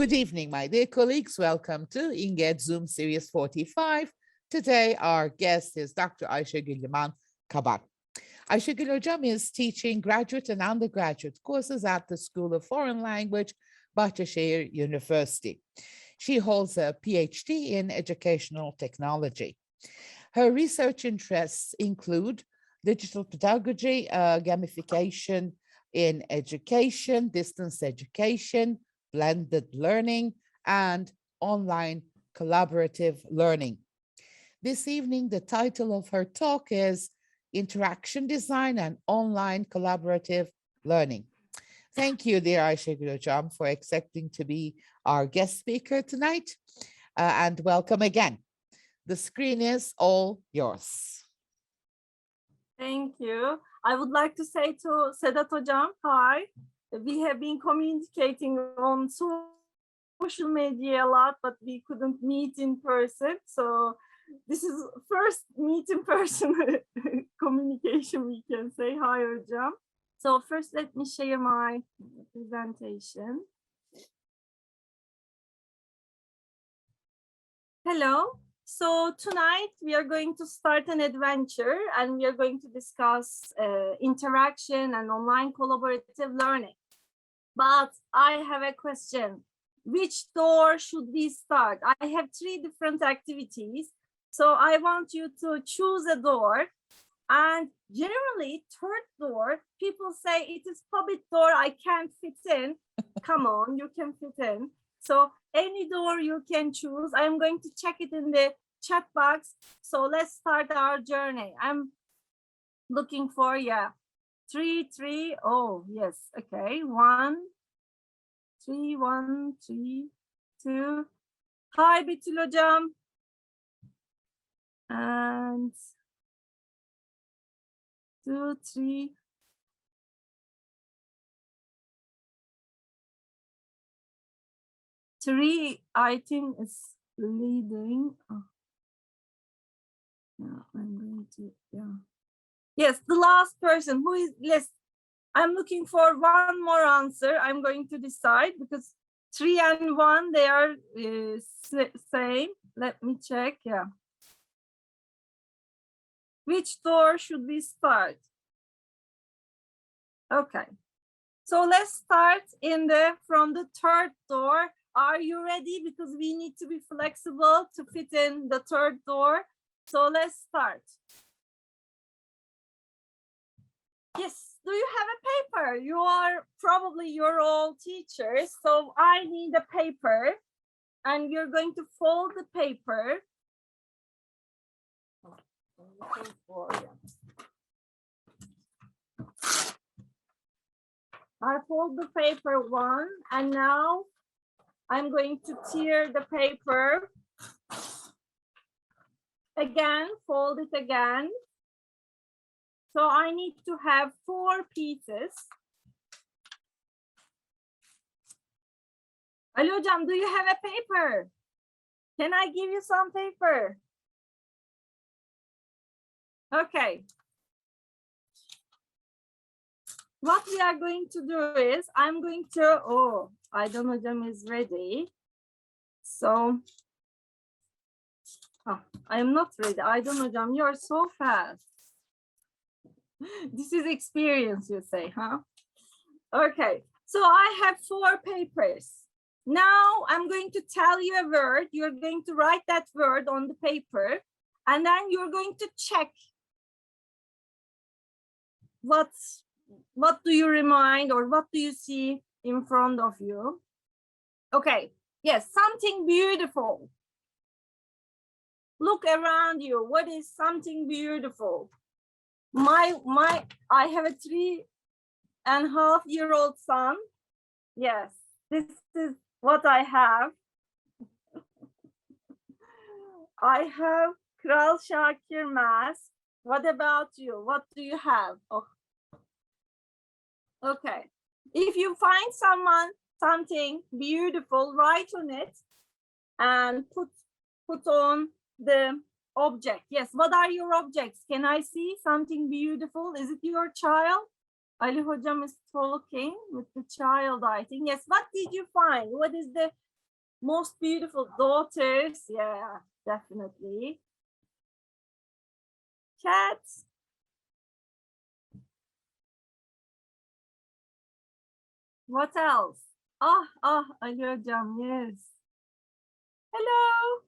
Good evening, my dear colleagues. Welcome to INGED Zoom Series 45. Today, our guest is Dr. Ayşegül Liman Kaban. Ayşegül Hocam is teaching graduate and undergraduate courses at the School of Foreign Language, Bahçeşehir University. She holds a PhD in educational technology. Her research interests include digital pedagogy, gamification in education, distance education, blended learning, and online collaborative learning. This evening, the title of her talk is Interaction Design and Online Collaborative Learning. Thank you, dear Ayşegül Hocam, for accepting to be our guest speaker tonight, and welcome again. The screen is all yours. Thank you. I would like to say to Sedat Hocam, hi. We have been communicating on social media a lot, but we couldn't meet in person. So this is first meet in person communication, we can say. Hi, Hocam. So first, let me share my presentation. Hello. So tonight we are going to start an adventure and we are going to discuss interaction and online collaborative learning. But I have a question. Which door should we start? I have 3 different activities. So I want you to choose a door. And generally, third door, people say it is public door, I can't fit in. Come on, you can fit in. So any door you can choose. I'm going to check it in the chat box. So let's start our journey. I'm looking for, 3. Oh, yes. Okay. 1, 3, 1, 3, 2. Hi, Betül Hocam. And 2, 3. Three, I think, is leading. Oh. Yeah, I'm going to, Yes, the last person who is, yes, I'm looking for one more answer. I'm going to decide because 3 and 1, they are same. Let me check, Which door should we start? Okay. So let's start from the third door. Are you ready? Because we need to be flexible to fit in the third door. So let's start. Yes, do you have a paper? You are probably your old teachers. So I need a paper and you're going to fold the paper. I fold the paper 1 and now I'm going to tear the paper again, fold it again. So I need to have 4 pieces. Ali Hocam, do you have a paper? Can I give you some paper? Okay. What we are going to do is, I'm going to, Aydan Hocam is ready. So, I am not ready. Aydan Hocam, you are so fast. This is experience, you say, huh? Okay, so I have 4 papers. Now I'm going to tell you a word. You're going to write that word on the paper, and then you're going to check what do you remind or what do you see in front of you? Okay, yes, something beautiful. Look around you. What is something beautiful? I have a 3.5-year-old son. Yes, this is what I have. I have Kral Şakir mask. What about you? What do you have? Oh. Okay. If you find something beautiful, write on it and put on the object. Yes, what are your objects? Can I see something beautiful? Is it your child? Ali Hocam is talking with the child, I think. Yes, what did you find? What is the Most beautiful daughters. Yeah, definitely. Cats. What else? Ali Hocam, yes. Hello.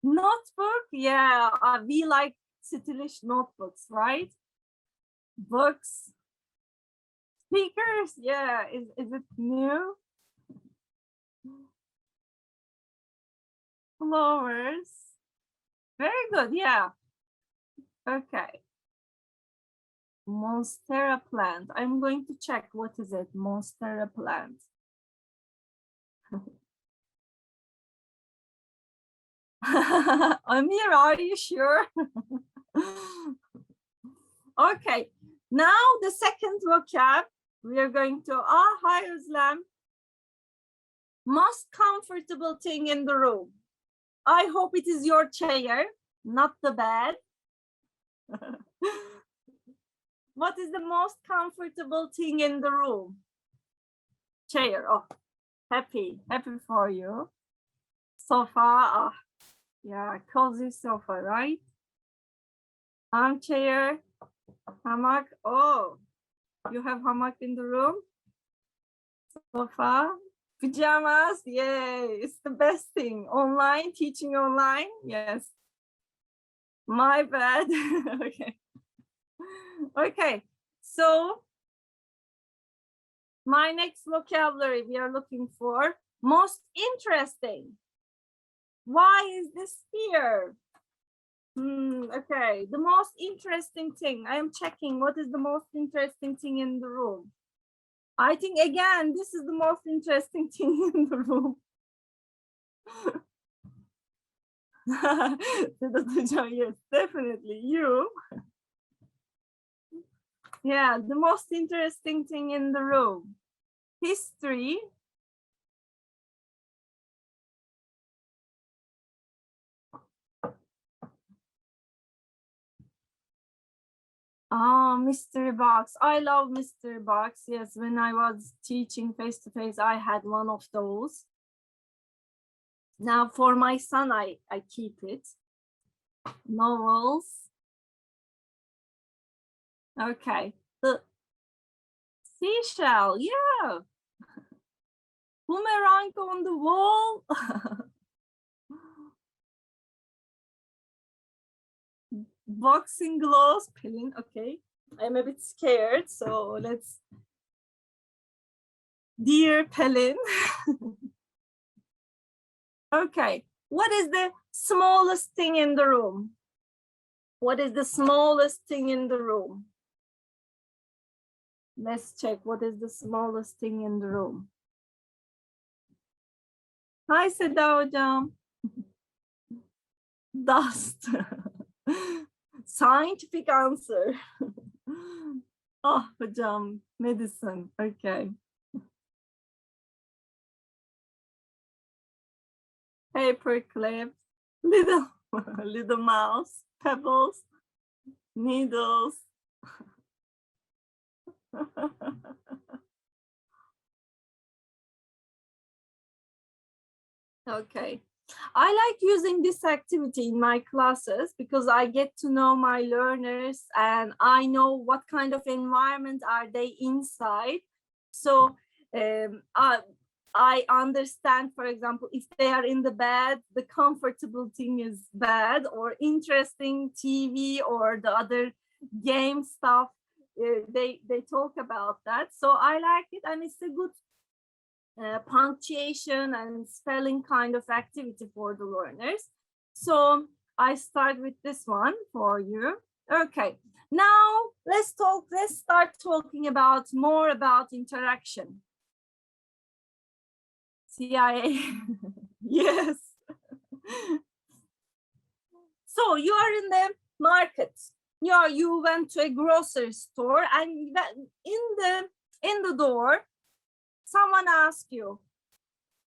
Notebook, yeah, we like stylish notebooks, right? Books, speakers, yeah, is it new? Flowers, very good, yeah. Okay. Monstera plant. I'm going to check what is it, Monstera plant. Amir, are you sure? Okay, now the second vocab we are going to, hi Islam. Most comfortable thing in the room. I hope it is your chair, not the bed. What is the most comfortable thing in the room? Chair. Oh, happy for you. Sofa. Yeah, cozy sofa, right? Armchair, hammock. Oh, you have hammock in the room? Sofa, pajamas. Yay, it's the best thing. Online, teaching online. Yes. My bad. Okay. Okay, so my next vocabulary we are looking for, most interesting. Why is this here? Okay, the most interesting thing. I am checking what is the most interesting thing in the room. I think again, this is the most interesting thing in the room. Yes, definitely you. Yeah, the most interesting thing in the room. History. Mystery box. I love mystery box. Yes, when I was teaching face-to-face, I had one of those. Now for my son, I keep it. Novels. Okay. The seashell, yeah. Boomerang on the wall. Boxing gloves, Pelin, okay. I'm a bit scared, so let's. Dear Pelin. Okay, what is the smallest thing in the room? What is the smallest thing in the room? Let's check what is the smallest thing in the room. Hi, Seda Hocam. Dust. Scientific answer. Oh, Hocam, medicine. Okay. Paper clips, little mouse, pebbles, needles. Okay. I like using this activity in my classes because I get to know my learners and I know what kind of environment are they inside. So I understand, for example, if they are in the bed, the comfortable thing is bad, or interesting TV or the other game stuff. They talk about that. So I like it, and it's a good punctuation and spelling kind of activity for the learners. So I start with this one for you. Okay, now let's start talking about more about interaction. CIA. Yes. So you are in the market. You went to a grocery store, and in the door, someone asks you,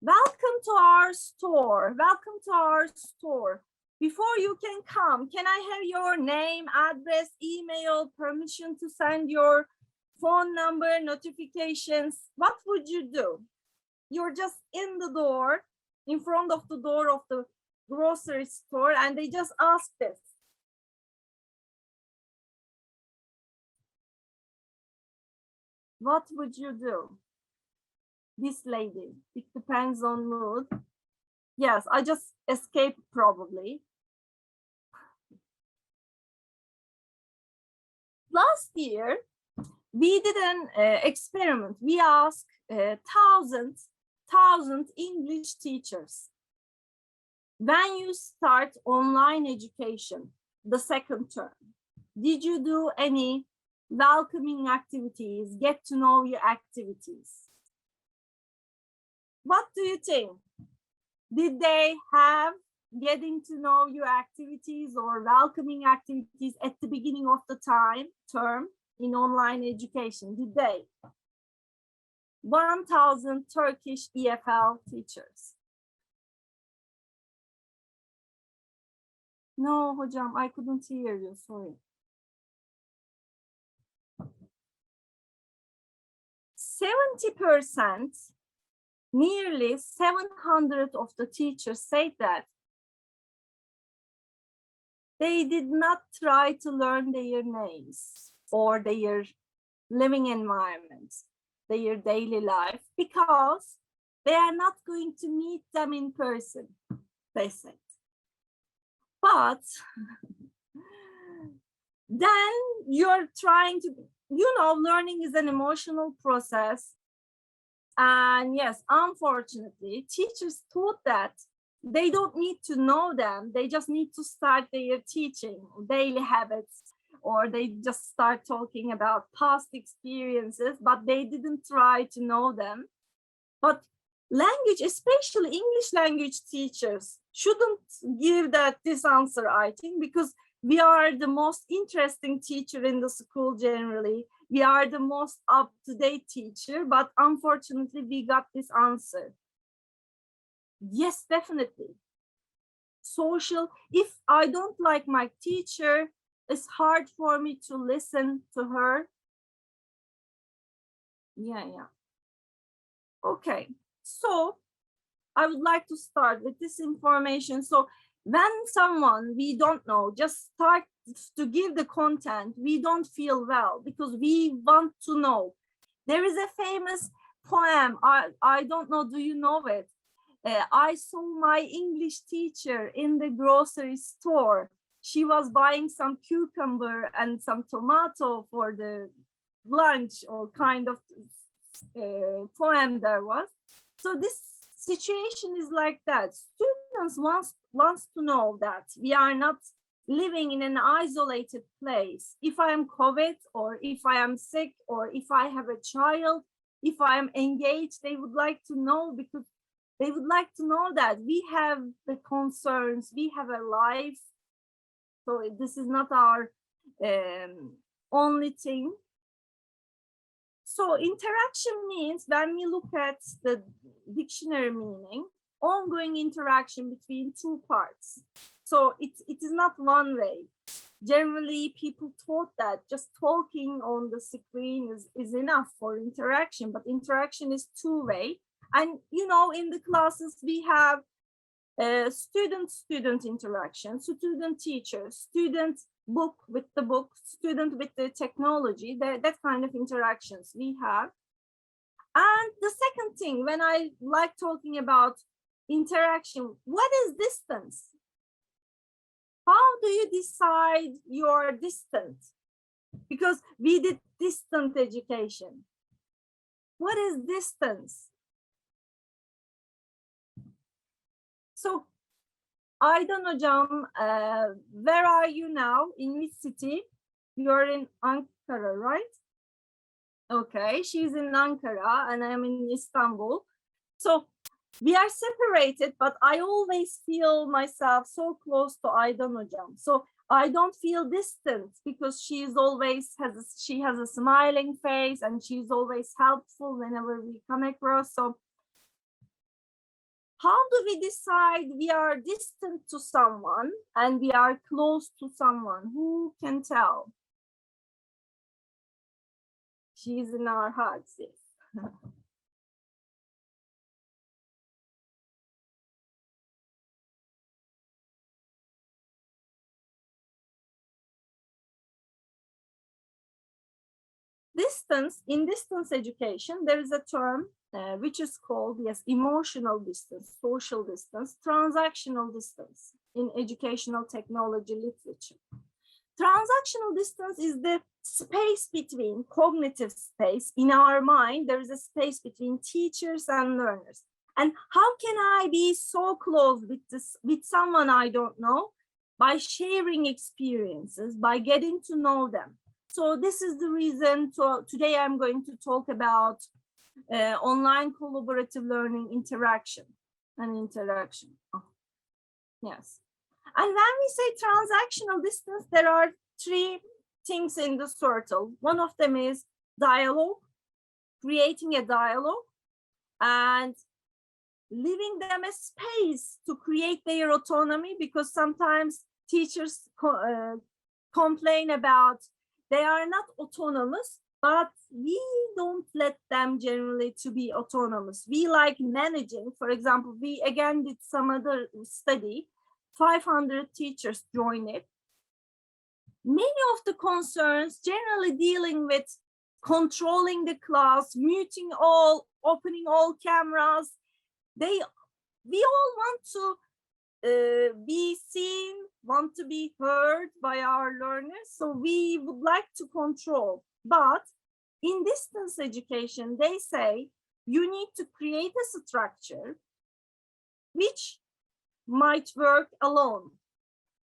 welcome to our store. Welcome to our store. Before you can come, can I have your name, address, email, permission to send your phone number, notifications? What would you do? you're just in the door, in front of the door of the grocery store, and they just ask this. What would you do? This lady, it depends on mood. Yes, I just escaped probably. Last year, we did an experiment. We asked thousand English teachers, when you start online education, the second term, did you do any welcoming activities, get to know you activities? What do you think? Did they have getting to know you activities or welcoming activities at the beginning of the term in online education? Did they? 1,000 Turkish EFL teachers. No, hocam, I couldn't hear you, sorry. 70%, nearly 700 of the teachers said that they did not try to learn their names or their living environments, their daily life, because they are not going to meet them in person, they said. But then you're trying to, learning is an emotional process. And yes, unfortunately, teachers thought that they don't need to know them. They just need to start their teaching daily habits, or they just start talking about past experiences, but they didn't try to know them. But language, especially English language teachers, shouldn't give this answer, I think, because we are the most interesting teacher in the school generally. We are the most up-to-date teacher, but unfortunately, we got this answer. Yes, definitely. Social, if I don't like my teacher, it's hard for me to listen to her. Yeah. Okay, so I would like to start with this information. So when someone we don't know just start to give the content, we don't feel well because we want to know. There is a famous poem, I don't know, do you know it? I saw my English teacher in the grocery store. She was buying some cucumber and some tomato for the lunch, or kind of poem there was. So this situation is like that. Students wants to know that we are not living in an isolated place. If I am COVID, or if I am sick, or if I have a child, if I am engaged, they would like to know, because they would like to know that we have the concerns, we have a life. So this is not our only thing. So interaction means, when we look at the dictionary meaning, ongoing interaction between two parts. So it is not one way. Generally, people thought that just talking on the screen is enough for interaction, but interaction is two-way. And in the classes we have student interaction, student teacher, student book with the book, student with the technology, that kind of interactions we have. And the second thing, when I like talking about interaction, what is distance? How do you decide your distance? Because we did distant education. What is distance? So I don't know, Jam, where are you now? In which city? You're in Ankara, right? Okay, she's in Ankara and I'm in Istanbul. So we are separated, but I always feel myself so close to Aydan Hocam. So I don't feel distant, because she has a smiling face, and she's always helpful whenever we come across. So how do we decide we are distant to someone and we are close to someone? Who can tell? She's in our hearts, yes. in distance education, there is a term which is called, yes, emotional distance, social distance, transactional distance in educational technology literature. Transactional distance is the space between, cognitive space in our mind. There is a space between teachers and learners. And how can I be so close with someone I don't know? By sharing experiences, by getting to know them. So this is the reason today I'm going to talk about online collaborative learning interaction. Oh, yes. And when we say transactional distance, there are three things in the circle. One of them is dialogue, creating a dialogue, and leaving them a space to create their autonomy, because sometimes teachers complain about they are not autonomous, but we don't let them generally to be autonomous. We like managing. For example, we again did some other study, 500 teachers joined it. Many of the concerns generally dealing with controlling the class, muting all, opening all cameras. We all want to be seen, want to be heard by our learners. So we would like to control. But in distance education, they say you need to create a structure which might work alone.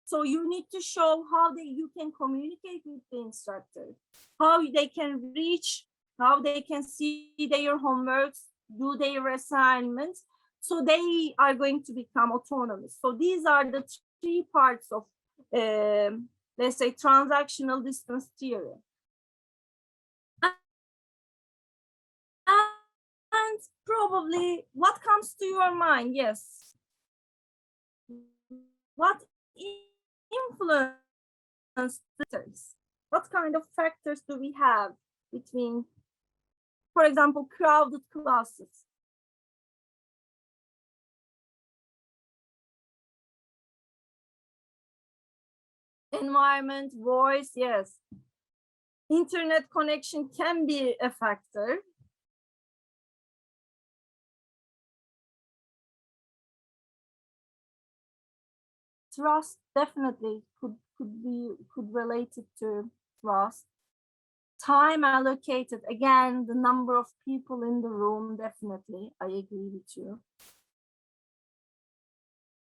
So you need to show how you can communicate with the instructor, how they can reach, how they can see their homeworks, do their assignments. So they are going to become autonomous. So these are the three parts of, let's say, transactional distance theory. And probably what comes to your mind? Yes. What influence factors? What kind of factors do we have between, for example, crowded classes? Environment, voice, yes. Internet connection can be a factor. Trust definitely could relate it to trust. Time allocated, again, the number of people in the room, definitely, I agree with you.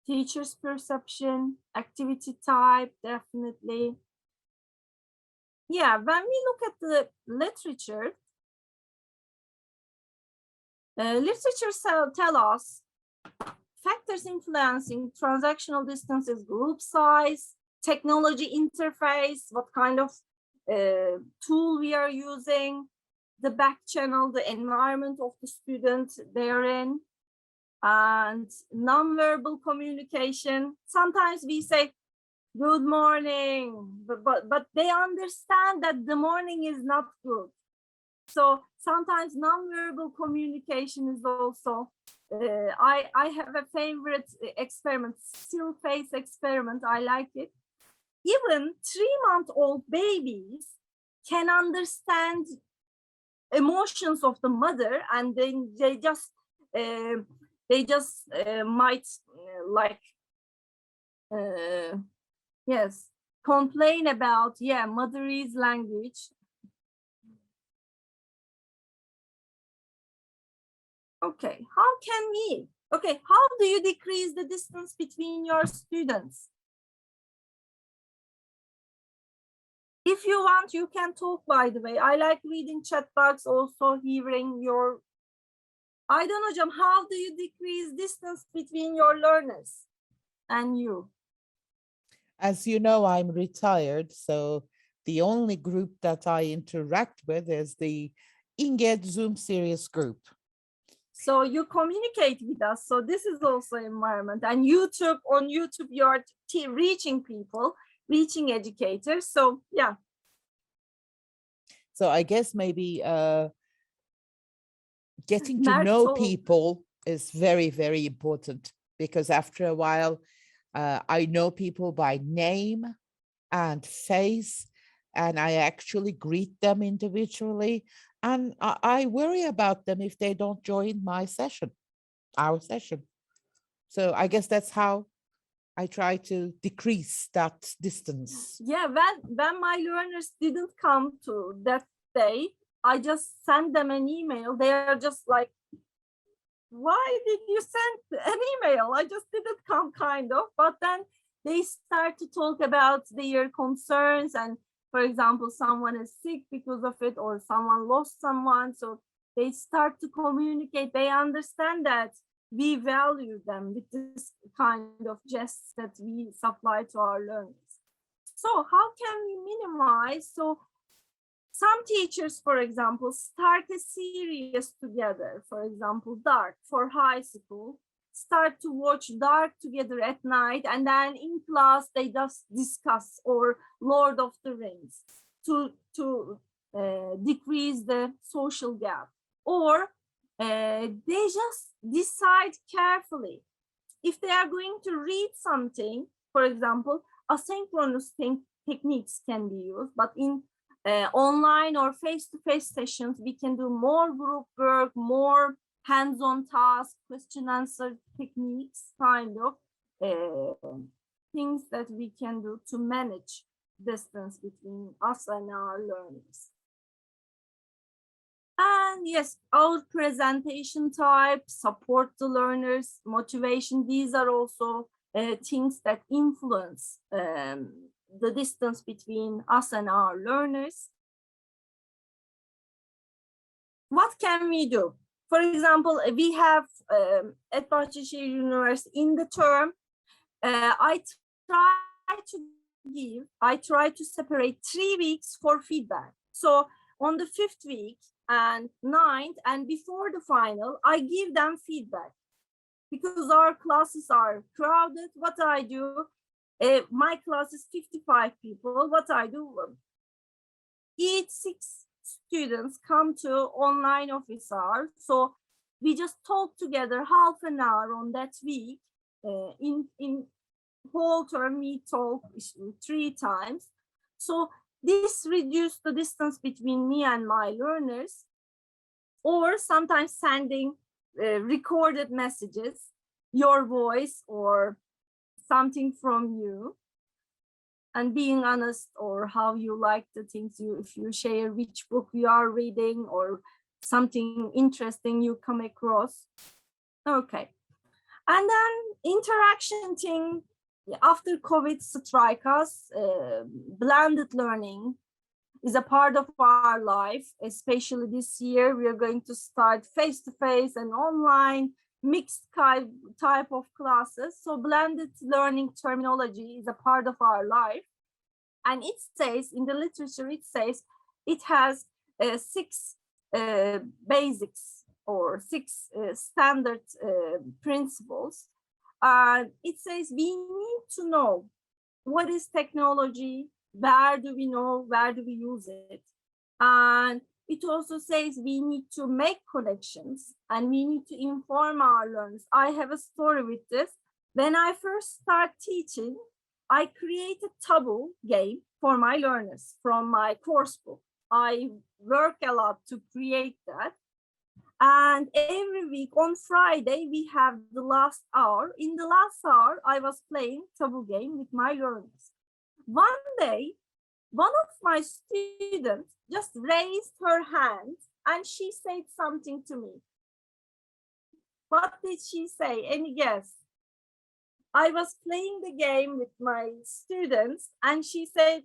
Teacher's perception, activity type, definitely. Yeah, when we look at the literature, tell us factors influencing transactional distance is group size, technology interface, what kind of tool we are using, the back channel, the environment of the student they're in, and nonverbal communication. Sometimes we say, good morning, but they understand that the morning is not good. So sometimes nonverbal communication is also, I have a favorite experiment, still face experiment, I like it. Even 3-month-old babies can understand emotions of the mother, and then they just might yes, complain about, yeah, motherese language. Okay, how do you decrease the distance between your students? If you want, you can talk, by the way. I like reading chat box, also hearing your, I don't know, Jam, how do you decrease distance between your learners and you? As you know, I'm retired, so the only group that I interact with is the Engage Zoom series group. So you communicate with us. So this is also environment. And YouTube, on YouTube, you're reaching people, reaching educators. So yeah. So I guess maybe getting to know people is very, very important, because after a while, I know people by name and face, and I actually greet them individually. And I worry about them if they don't join my session, our session. So I guess that's how I try to decrease that distance. Yeah, when my learners didn't come to that day, I just sent them an email. They are just like, why did you send an email? I just didn't come, kind of. But then they start to talk about their concerns, and for example, someone is sick because of it, or someone lost someone. So they start to communicate. They understand that we value them with this kind of gests that we supply to our learners. So how can we minimize? So some teachers, for example, start a series together. For example, Dark for high school. Start to watch Dark together at night, and then in class they just discuss, or Lord of the Rings, to decrease the social gap. Or they just decide carefully if they are going to read something. For example, asynchronous techniques can be used, but in online or face-to-face sessions, we can do more group work, more hands-on tasks, question-answer techniques, kind of things that we can do to manage distance between us and our learners. And yes, our presentation type, support the learners, motivation, these are also things that influence the distance between us and our learners. What can we do? For example, we have at Bahçeşehir University in the term, I try to separate 3 weeks for feedback. So on the 5th week and 9th and before the final, I give them feedback. Because our classes are crowded, what I do, my class is 55 people. What I do, each 6 students come to online office hour. So we just talk together half an hour on that week. In whole term, we talk 3 times. So this reduced the distance between me and my learners. Or sometimes sending recorded messages, your voice or something from you, and being honest, or how you like the things if you share which book you are reading or something interesting you come across. Okay. And then interaction thing, after COVID strike us, blended learning is a part of our life. Especially this year, we are going to start face-to-face and online mixed type of classes. So blended learning terminology is a part of our life. And it says, in the literature, it says it has 6 basics or 6 standard principles. It says we need to know what is technology, where do we know, where do we use it? And it also says we need to make connections and we need to inform our learners. I have a story with this. When I first started teaching, I created taboo game for my learners from my course book. I work a lot to create that. And every week on Friday, we have the last hour. In the last hour, I was playing taboo game with my learners. One day, one of my students just raised her hand and she said something to me. What did she say? Any guess? I was playing the game with my students and she said,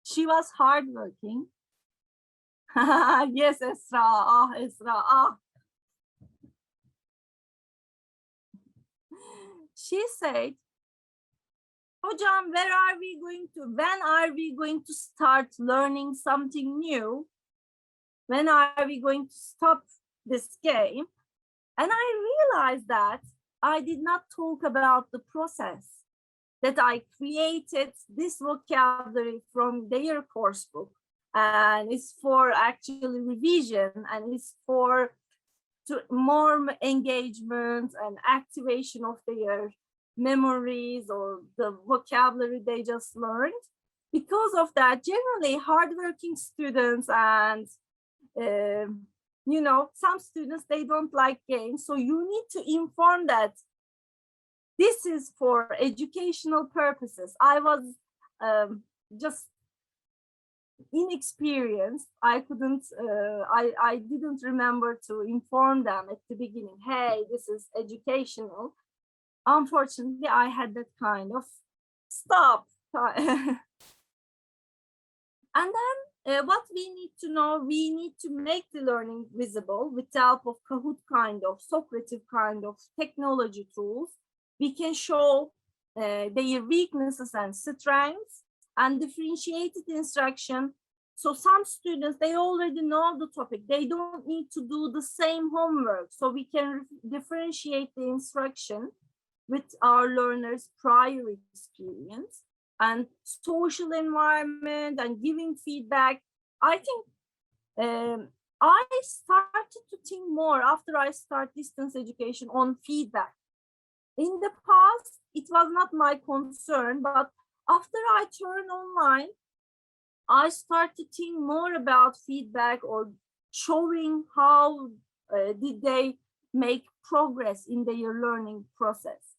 she was hardworking. Yes, Esra, Esra. She said, Hocam, when are we going to start learning something new? When are we going to stop this game? And I realized that I did not talk about the process, that I created this vocabulary from their course book. And it's for actually revision, and it's for to more engagement and activation of their memories or the vocabulary they just learned. Because of that, generally hardworking students and some students, they don't like games. So you need to inform that this is for educational purposes. I was just inexperienced. I didn't remember to inform them at the beginning, hey, this is educational. Unfortunately, I had that kind of stop. And then what we need to know, we need to make the learning visible with the help of Kahoot kind of, Socrative kind of technology tools. We can show their weaknesses and strengths and differentiated instruction. So some students, they already know the topic. They don't need to do the same homework. So we can differentiate the instruction with our learners' prior experience and social environment and giving feedback. I think I started to think more after I start distance education on feedback. In the past, it was not my concern, but after I turned online, I started to think more about feedback or showing how did they make progress in their learning process.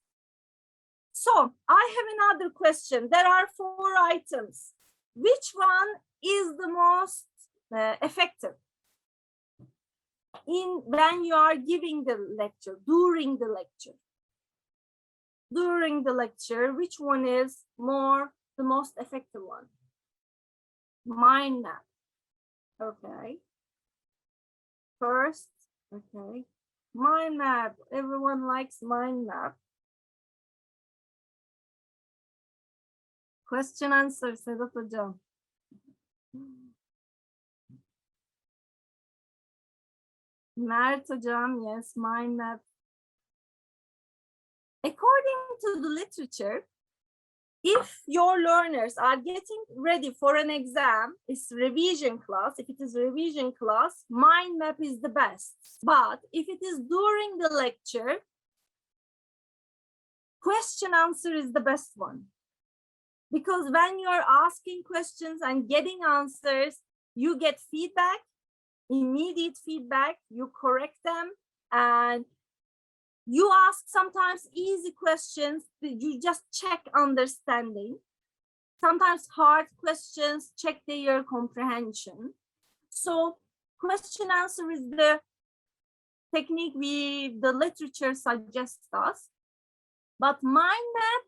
So I have another question. There are 4 items. Which one is the most effective when you are giving the lecture, during the lecture? During the lecture, which one is the most effective one? Mind map. Okay. First, okay. Mind map. Everyone likes mind map. Question answer, Sedat Hocam. Mert Hocam, yes, mind map. According to the literature, if your learners are getting ready for an exam, it's revision class. If it is revision class, mind map is the best. But if it is during the lecture, question answer is the best one. Because when you're asking questions and getting answers, you get feedback, immediate feedback, you correct them, and you ask sometimes easy questions, you just check understanding. Sometimes hard questions, check their comprehension. So question answer is the technique the literature suggests us. But mind map,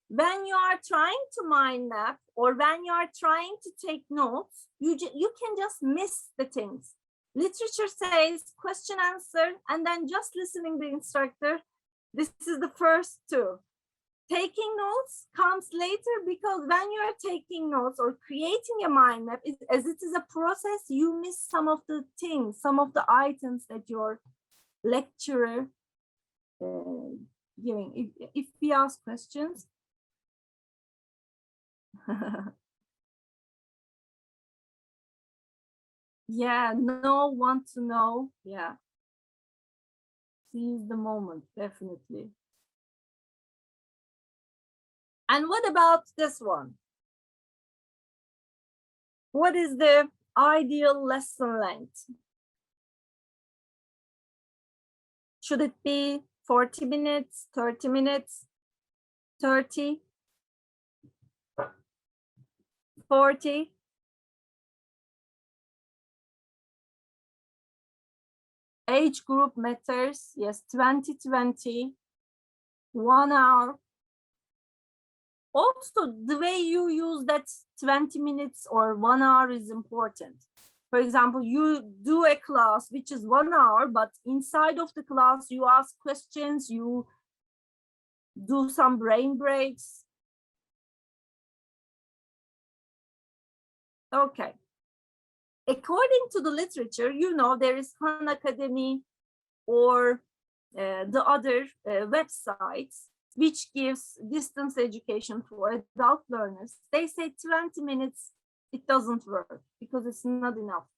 when you are trying to mind map or when you are trying to take notes, you can just miss the things. Literature says question answer and then just listening the instructor. This is the first 2. Taking notes comes later, because when you are taking notes or creating a mind map, as it is a process, you miss some of the things, some of the items that your lecturer giving. If we ask questions. Yeah, want to know. Yeah. Seize the moment, definitely. And what about this one? What is the ideal lesson length? Should it be 40 minutes, 30 minutes, 30, 40? Age group matters. Yes, 20, 1 hour. Also, the way you use that 20 minutes or 1 hour is important. For example, you do a class which is 1 hour, but inside of the class, you ask questions, you do some brain breaks. Okay. According to the literature, there is Khan Academy or the other websites which gives distance education for adult learners. They say 20 minutes, it doesn't work because it's not enough.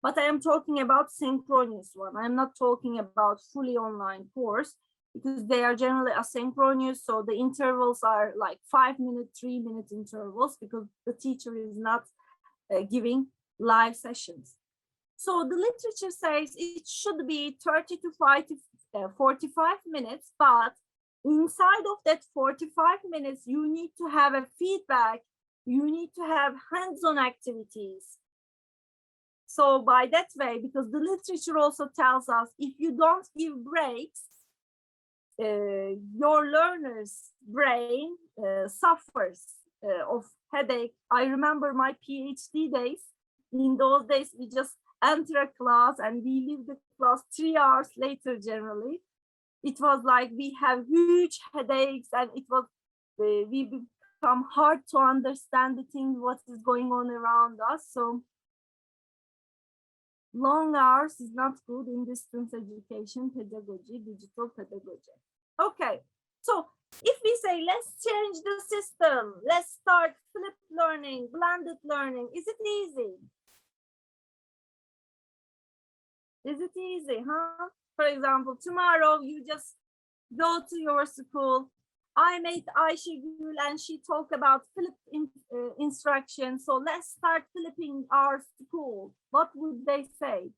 But I am talking about synchronous one. I'm not talking about fully online course because they are generally asynchronous. So the intervals are like 5-minute, 3-minute intervals because the teacher is not giving live sessions. So the literature says it should be 30 to 45 minutes, but inside of that 45 minutes, you need to have a feedback. You need to have hands-on activities. So by that way, because the literature also tells us if you don't give breaks, your learner's brain suffers of headache. I remember my PhD days. In those days, we just enter a class and we leave the class 3 hours later generally. It was like we have huge headaches and it was, we become hard to understand the things, what is going on around us. So long hours is not good in distance education, pedagogy, digital pedagogy. Okay, so if we say, let's change the system, let's start flipped learning, blended learning, is it easy? Is it easy, huh? For example, tomorrow you just go to your school. I made Ayşegül and she talked about flipped instruction. So let's start flipping our school. What would they say?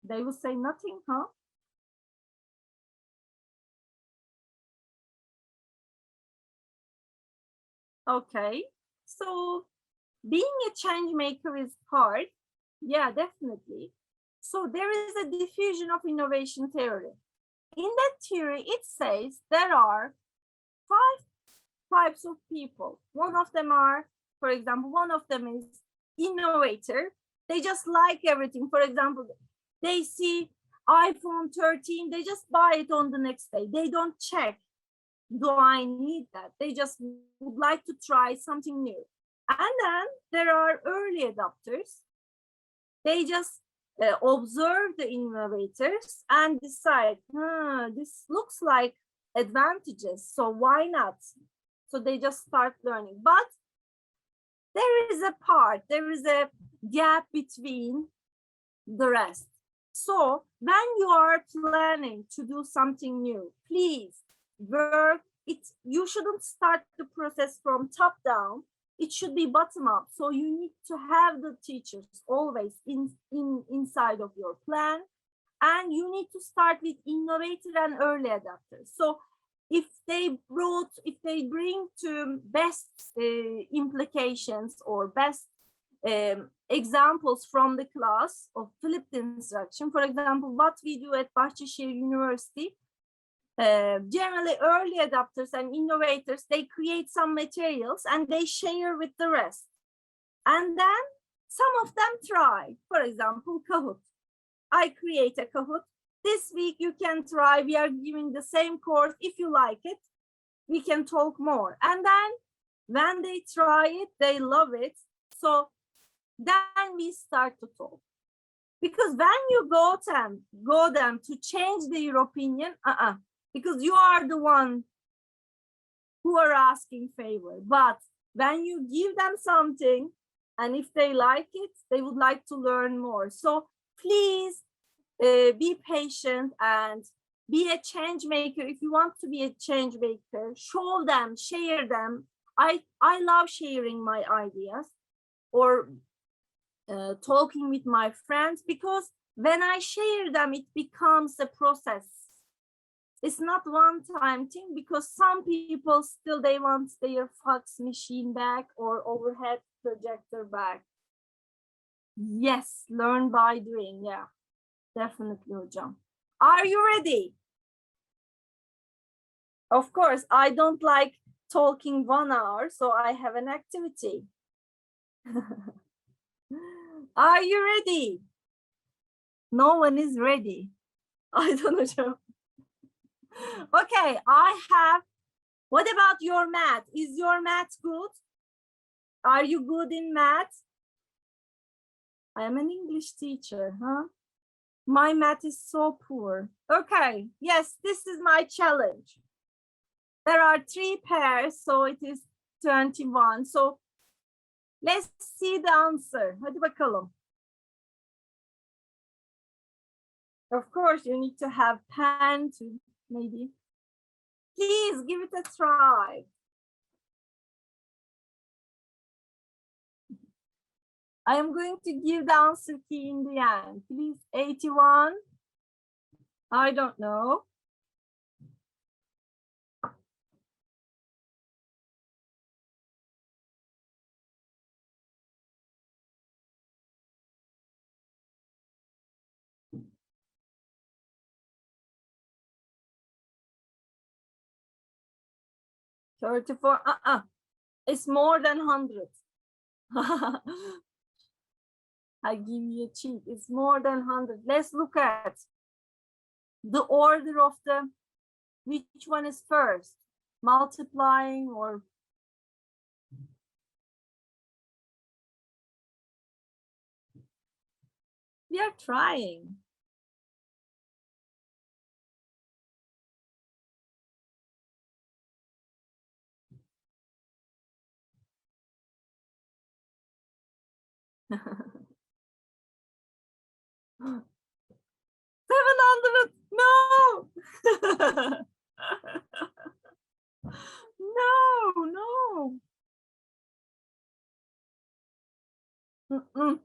They will say nothing, huh? Okay, so being a change maker is hard. Yeah, definitely. So there is a diffusion of innovation theory. In that theory, it says there are 5 types of people. One of them are, for example, one of them is innovator. They just like everything. For example, they see iPhone 13, they just buy it on the next day. They don't check, do I need that? They just would like to try something new. And then there are early adopters. They just observe the innovators and decide, this looks like advantages, so why not? So they just start learning. But there is a gap between the rest. So when you are planning to do something new, please work it. You shouldn't start the process from top down. It should be bottom up. So you need to have the teachers always inside of your plan. And you need to start with innovator and early adapters. So if they bring to best implications or best examples from the class of flipped instruction, for example, what we do at Bahçeşehir University, generally early adopters and innovators, they create some materials and they share with the rest. And then some of them try, for example, Kahoot. I create a Kahoot. This week you can try, we are giving the same course. If you like it, we can talk more. And then when they try it, they love it. So then we start to talk. Because when you go them to change their opinion, because you are the one who are asking favor. But when you give them something, and if they like it, they would like to learn more. So please be patient and be a change maker. If you want to be a change maker, show them, share them. I love sharing my ideas or talking with my friends, because when I share them, it becomes a process. It's not one-time thing, because some people still, they want their fax machine back or overhead projector back. Yes, learn by doing. Yeah, definitely, hocam. Are you ready? Of course, I don't like talking 1 hour, so I have an activity. Are you ready? No one is ready. I don't know. Okay, I have, what about your math? Is your math good? Are you good in math? I am an English teacher, huh? My math is so poor. Okay, yes, this is my challenge. There are 3 pairs, so it is 21. So let's see the answer. Hadi bakalım. Of course, you need to have pen to maybe. Please give it a try. I am going to give the answer key in the end. Please, 81. I don't know. $34. It's more than 100. I give you a cheat. It's more than 100. Let's look at the order of the, which one is first? Multiplying or we are trying. $700. No. No. Mm-mm.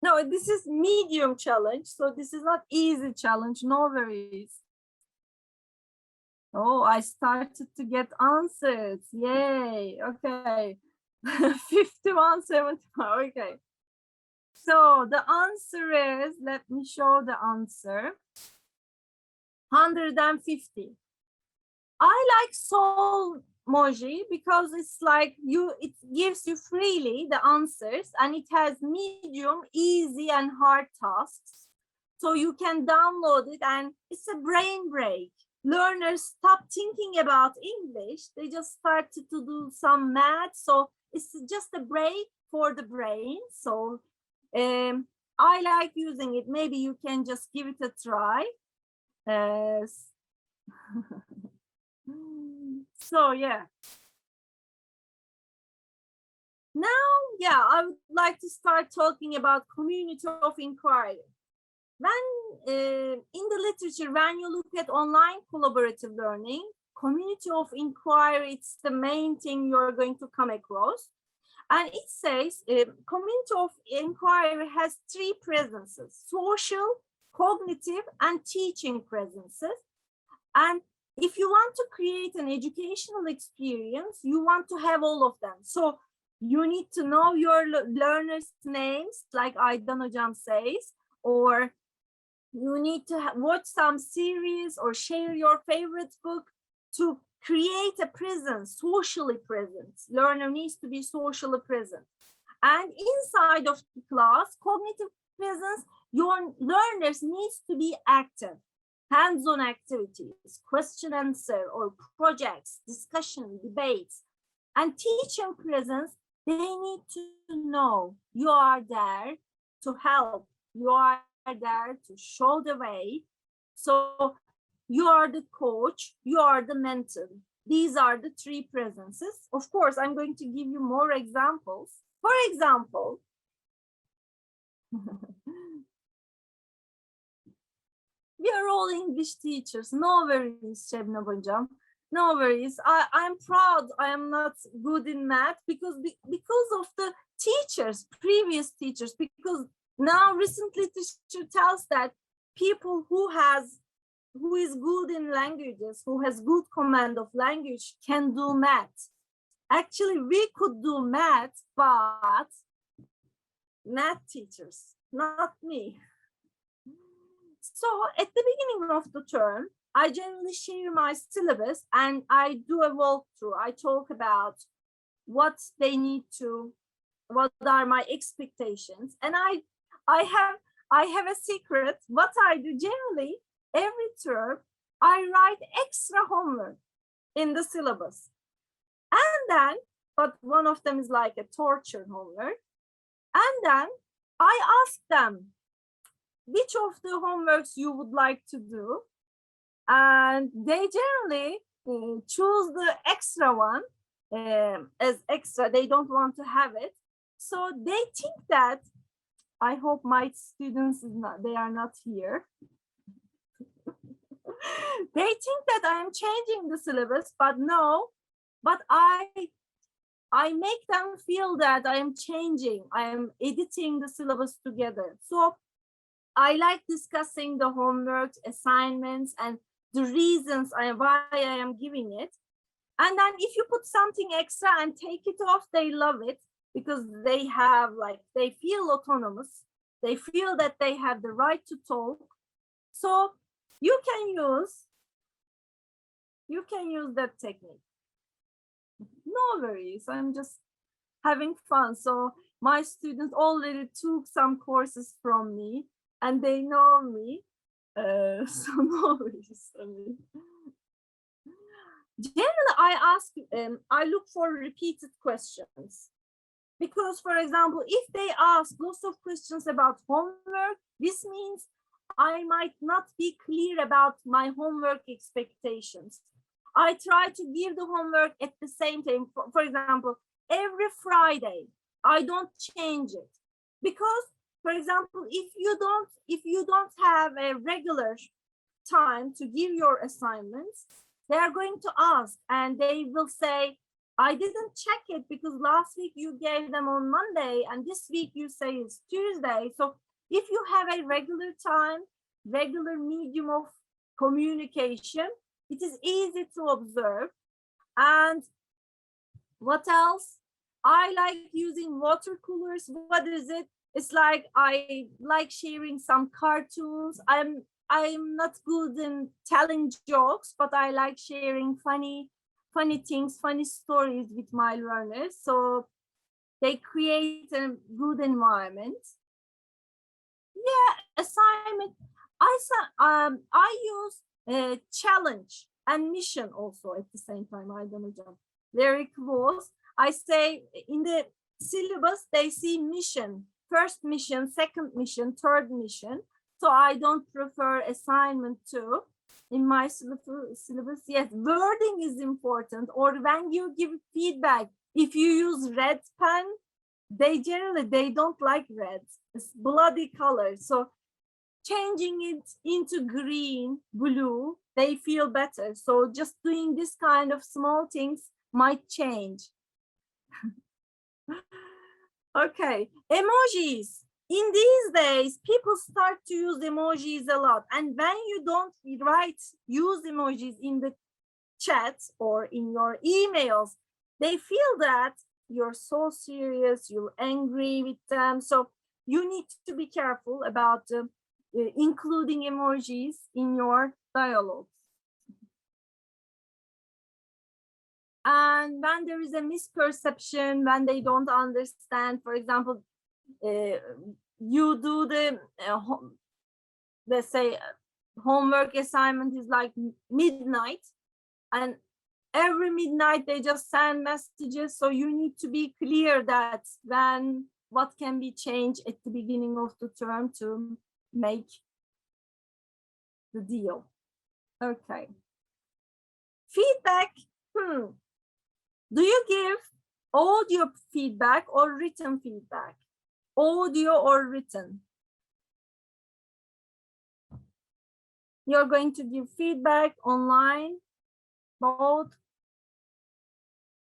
No, this is medium challenge, so this is not easy challenge. No worries. Oh, I started to get answers. Yay. Okay. 51.75. Okay. So the answer is, let me show the answer. 150. I like soul emoji because it's like it gives you freely the answers, and it has medium, easy, and hard tasks. So you can download it, and it's a brain break. Learners stop thinking about English. They just started to do some math. So it's just a break for the brain. So I like using it. Maybe you can just give it a try. So yeah. Now, yeah, I would like to start talking about community of inquiry. When in the literature, when you look at online collaborative learning, community of inquiry, it's the main thing you're going to come across. And it says community of inquiry has 3 presences: social, cognitive, and teaching presences. And if you want to create an educational experience, you want to have all of them. So you need to know your learners' names, like Aydan Hocam says, or you need to watch some series or share your favorite book to create a presence, socially present. Learner needs to be socially present. And inside of the class, cognitive presence, your learners needs to be active. Hands-on activities, question answer, or projects, discussion, debates. And teaching presence, they need to know you are there to help. You are there to show the way. So you are the coach, you are the mentor. These are the 3 presences. Of course, I'm going to give you more examples. For example, we are all English teachers. No worries, Şebnem Hocam. No worries. I'm proud I am not good in math because of the teachers, previous teachers, because now recent literature tells that people who is good in languages, who has good command of language, can do math. Actually, we could do math, but math teachers, not me. So at the beginning of the term, I generally share my syllabus and I do a walkthrough. I talk about what they need to, what are my expectations. And I have a secret. What I do generally, every term, I write extra homework in the syllabus. And then, but one of them is like a torture homework. And then I asked them which of the homeworks you would like to do, and they generally choose the extra one as extra. They don't want to have it, so they think that, I hope my students they are not here. They think that I am changing the syllabus, but no, but I make them feel that I am changing, I am editing the syllabus together. So I like discussing the homework, assignments, and the reasons why I am giving it. And then if you put something extra and take it off, they love it because they have they feel autonomous. They feel that they have the right to talk. So you can use that technique. No worries, I'm just having fun. So my students already took some courses from me and they know me. So no worries. Generally, I look for repeated questions. Because, for example, if they ask lots of questions about homework, this means I might not be clear about my homework expectations. I try to give the homework at the same time. For example, every Friday, I don't change it. Because, for example, if you don't have a regular time to give your assignments, they are going to ask and they will say, I didn't check it because last week you gave them on Monday and this week you say it's Tuesday. So if you have a regular time, regular medium of communication, it is easy to observe. And what else? I like using watercoolers. What is it? It's like I like sharing some cartoons. I'm not good in telling jokes, but I like sharing funny things, funny stories with my learners. So they create a good environment. Yeah, assignment. I use challenge and mission also at the same time. I don't know, very close. I say in the syllabus they see mission, first mission, second mission, third mission. So I don't prefer assignment too. In my syllabus, yes, wording is important. Or when you give feedback, if you use red pen, they don't like red. It's bloody color. So changing it into green, blue, they feel better. So just doing this kind of small things might change. Okay, emojis. In these days, people start to use emojis a lot. And when you don't use emojis in the chat or in your emails, they feel that you're so serious, you're angry with them. So you need to be careful about including emojis in your dialogues. And when there is a misperception, when they don't understand, for example, you do the, let's say, homework assignment is like midnight, and every midnight they just send messages. So you need to be clear that what can be changed at the beginning of the term to make the deal. Okay. Feedback. Do you give audio feedback or written feedback? Audio or written? You're going to give feedback online, both.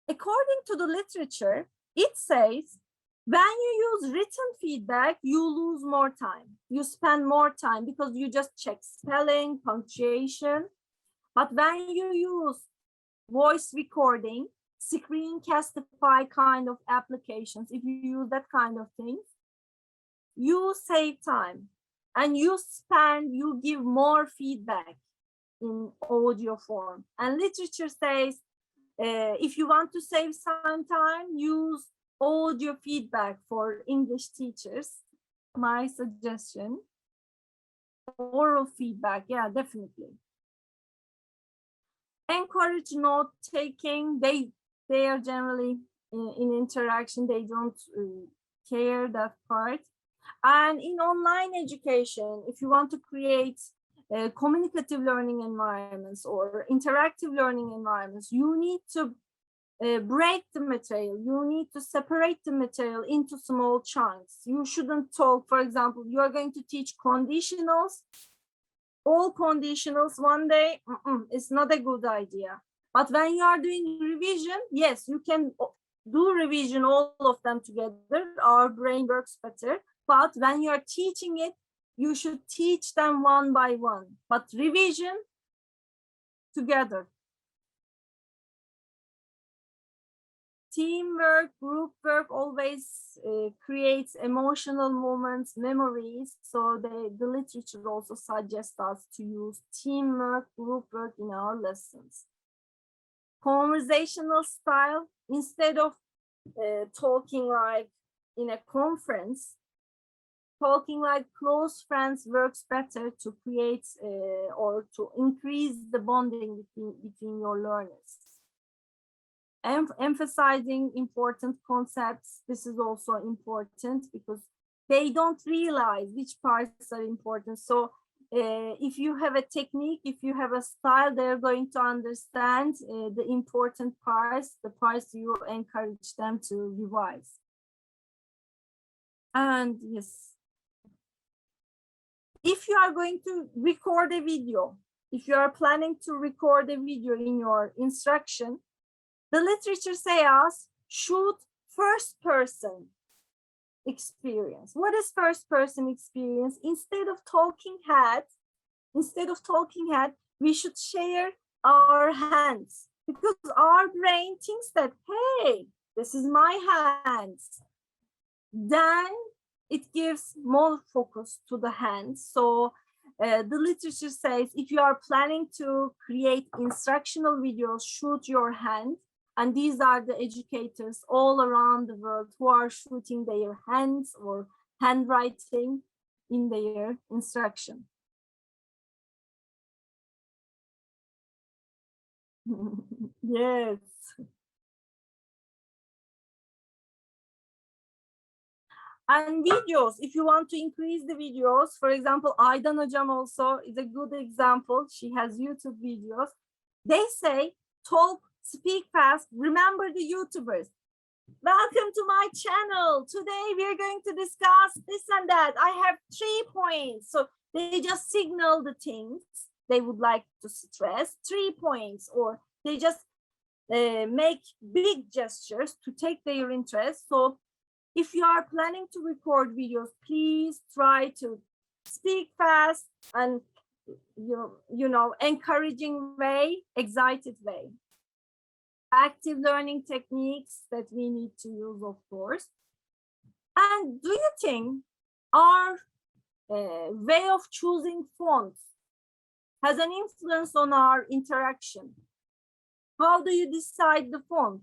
According to the literature, it says when you use written feedback, you lose more time. You spend more time because you just check spelling, punctuation. But when you use voice recording, Screencastify kind of applications, if you use that kind of thing, you save time and you give more feedback in audio form. And literature says, if you want to save some time, use audio feedback for English teachers. My suggestion. Oral feedback, yeah, definitely. Encourage note taking. They are generally in interaction. They don't care that part. And in online education, if you want to create communicative learning environments or interactive learning environments, you need to break the material. You need to separate the material into small chunks. You shouldn't talk, for example, you are going to teach conditionals, all conditionals one day. It's not a good idea. But when you are doing revision, yes, you can do revision, all of them together. Our brain works better. But when you are teaching it, you should teach them one by one. But revision together. Teamwork, group work always creates emotional moments, memories. So the literature also suggests us to use teamwork, group work in our lessons. Conversational style, instead of talking like in a conference, talking like close friends works better to create or to increase the bonding between your learners. Emphasizing important concepts. This is also important because they don't realize which parts are important. So if you have a technique, if you have a style, they're going to understand the important parts, the parts you encourage them to revise. And yes, if you are going to record a video, if you are planning to record a video in your instruction, the literature says shoot first person experience. What is first person experience? Instead of talking head, we should share our hands, because our brain thinks that, hey, this is my hands. Then it gives more focus to the hands. So the literature says if you are planning to create instructional videos, shoot your hand. And these are the educators all around the world who are shooting their hands or handwriting in their instruction. Yes. And videos, if you want to increase the videos, for example, Aydan Hocam also is a good example. She has YouTube videos. They say, talk, speak fast, remember the YouTubers. Welcome to my channel. Today we are going to discuss this and that. I have 3 points. So they just signal the things they would like to stress, 3 points, or they just make big gestures to take their interest. So if you are planning to record videos, please try to speak fast and you know, encouraging way, excited way. Active learning techniques that we need to use, of course. And do you think our way of choosing fonts has an influence on our interaction? How do you decide the font?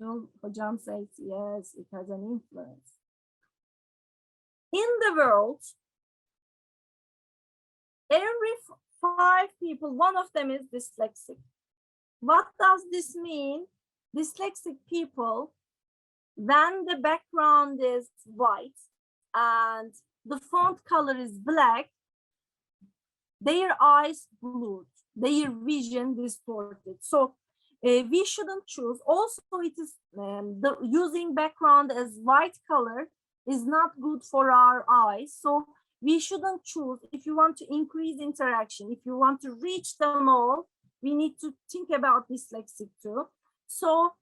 Hocam says, yes, it has an influence. In the world, every 5 people, one of them is dyslexic. What does this mean? Dyslexic people, when the background is white and the font color is black, their eyes glued, their vision distorted. So we shouldn't choose. Also, it is using background as white color is not good for our eyes. So we shouldn't choose. If you want to increase interaction, if you want to reach them all, we need to think about dyslexic too. So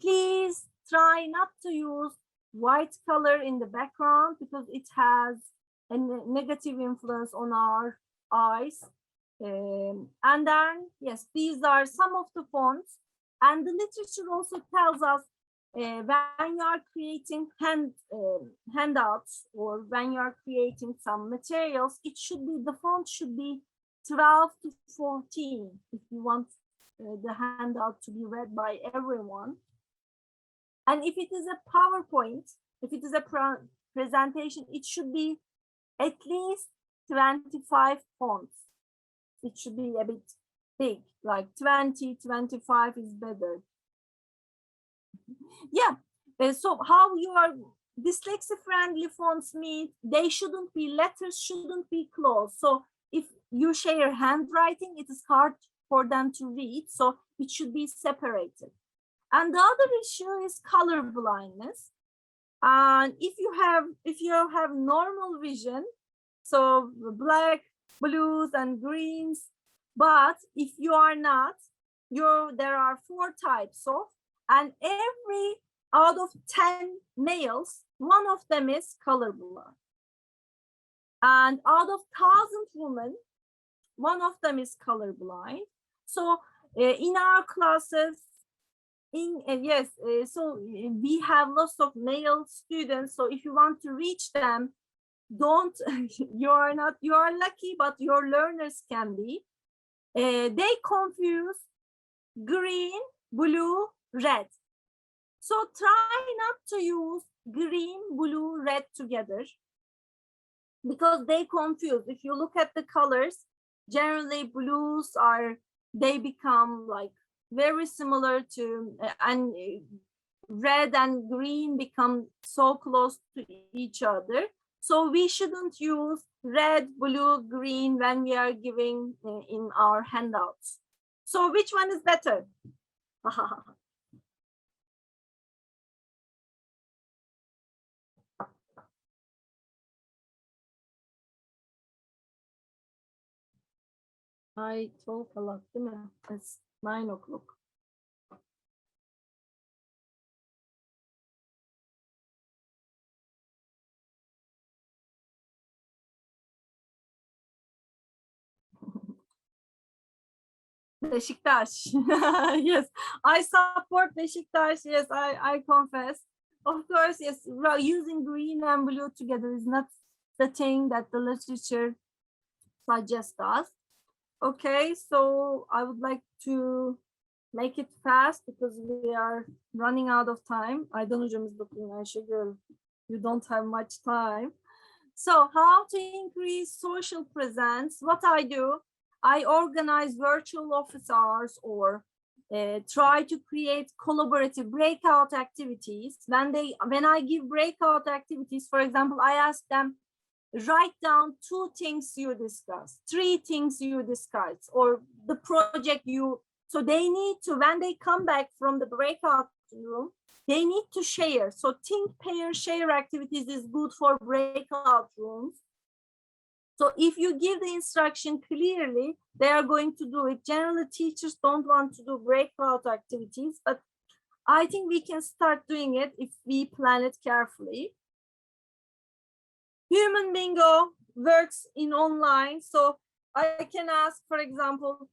please try not to use white color in the background because it has a negative influence on our eyes. And then, yes, these are some of the fonts. And the literature also tells us when you are creating handouts or when you are creating some materials, it should be, the font should be 12 to 14 if you want the handout to be read by everyone. And if it is a PowerPoint, if it is a presentation, it should be at least 25 fonts. It should be a bit big, like 20, 25 is better. Yeah, So how you are dyslexia friendly fonts mean they shouldn't be, letters shouldn't be close. So if you share handwriting, it is hard for them to read. So it should be separated. And the other issue is color blindness. And if you have normal vision, so black, blues, and greens, but if you are not, there are 4 types of, and every out of 10 males, one of them is colorblind. And out of 1,000 women, one of them is colorblind. So in our classes, so we have lots of male students. So if you want to reach them, don't you are lucky, but your learners can be. They confuse green, blue, red. So try not to use green, blue, red together because they confuse. If you look at the colors, generally blues they become like very similar to, and red and green become so close to each other. So we shouldn't use red, blue, green when we are giving in our handouts. So which one is better? I talk a lot, değil mi? It's 9 o'clock. Beşiktaş. Yes, I support Beşiktaş. Yes, I confess. Of course, yes, using green and blue together is not the thing that the literature suggests us. Okay, so I would like to make it fast because we are running out of time. Aydan hocamız looking, Ayşegül, you don't have much time. So how to increase social presence? What I do, I organize virtual office hours or try to create collaborative breakout activities. When I give breakout activities, for example, I ask them, write down 2 things you discussed, 3 things you discussed, or the project so they need to, when they come back from the breakout room, they need to share. So think, pair, share activities is good for breakout rooms. So if you give the instruction clearly, they are going to do it. Generally, teachers don't want to do breakout activities, but I think we can start doing it if we plan it carefully. Human bingo works in online. So I can ask, for example,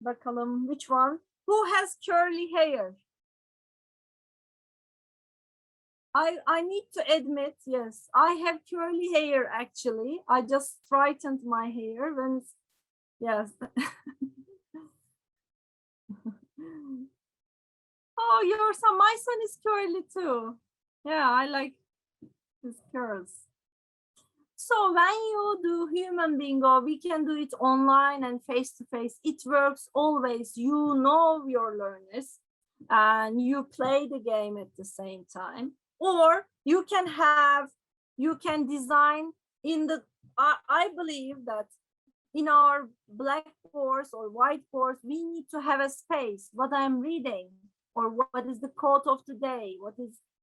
bakalım, which one? Who has curly hair? I need to admit, yes, I have curly hair actually. I just straightened my hair when, yes. Oh, your son, my son is curly too. Yeah, I like his curls. So when you do human bingo, we can do it online and face-to-face. It works always. You know your learners and you play the game at the same time. Or you can design in the, I believe that in our blackboards or whiteboards, we need to have a space, what I'm reading, or what is the quote of the day,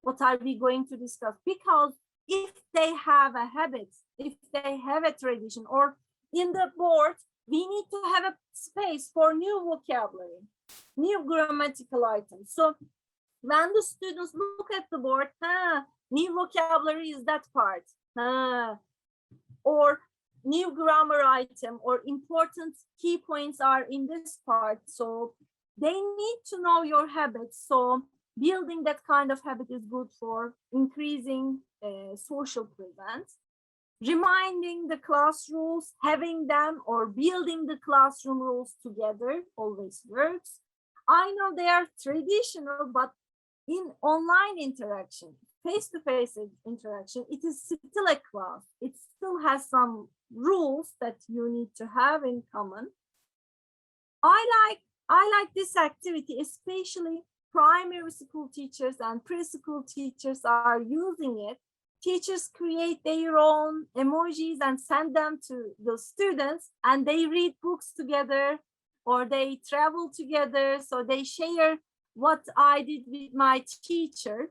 what are we going to discuss? Because if they have a habit, if they have a tradition, or in the board, we need to have a space for new vocabulary, new grammatical items. So when the students look at the board, new vocabulary is that part, or new grammar item, or important key points are in this part. So they need to know your habits. So building that kind of habit is good for increasing social presence. Reminding the class rules, having them or building the classroom rules together always works. I know they are traditional, but in online interaction, face-to-face interaction, it is still a class. It still has some rules that you need to have in common. I like this activity, especially primary school teachers and preschool teachers are using it. Teachers create their own emojis and send them to the students, and they read books together or they travel together. So they share what I did with my teacher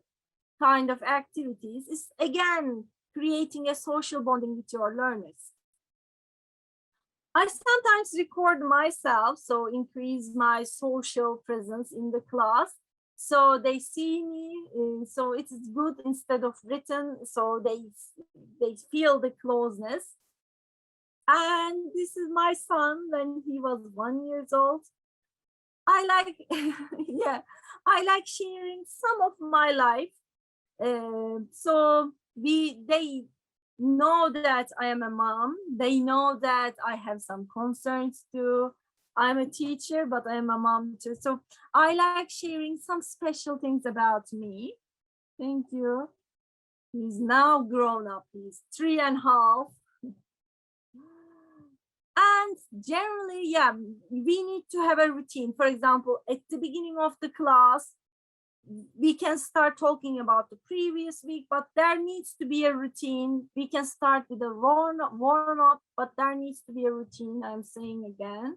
kind of activities. Is again creating a social bonding with your learners. I sometimes record myself, so increase my social presence in the class. So they see me, so it is good instead of written, so they feel the closeness. And this is my son when he was 1 year old. I like, yeah, I like sharing some of my life. So they know that I am a mom. They know that I have some concerns too. I'm a teacher, but I'm a mom too. So I like sharing some special things about me. Thank you. He's now grown up. He's 3.5. And generally, yeah, we need to have a routine. For example, at the beginning of the class, we can start talking about the previous week, but there needs to be a routine. We can start with a warm up, but there needs to be a routine. I'm saying again.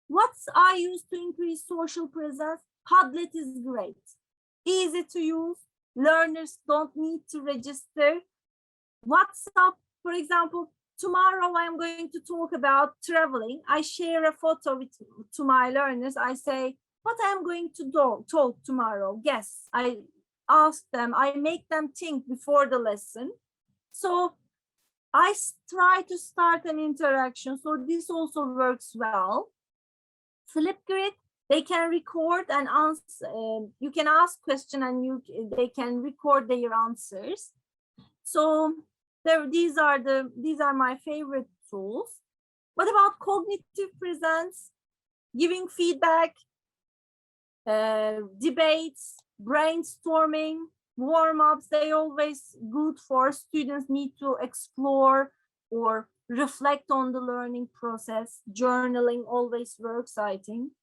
What I use to increase social presence? Padlet is great. Easy to use. Learners don't need to register. WhatsApp, for example, tomorrow I'm going to talk about traveling. I share a photo to my learners. I say, what I'm going to talk tomorrow. Yes, I ask them, I make them think before the lesson. So I try to start an interaction. So this also works well. Flipgrid, they can record and answer. You can ask question and they can record their answers. So these are my favorite tools. What about cognitive presence? Giving feedback, debates, brainstorming, warm-ups, they always good for students need to explore or reflect on the learning process. Journaling always works, I think.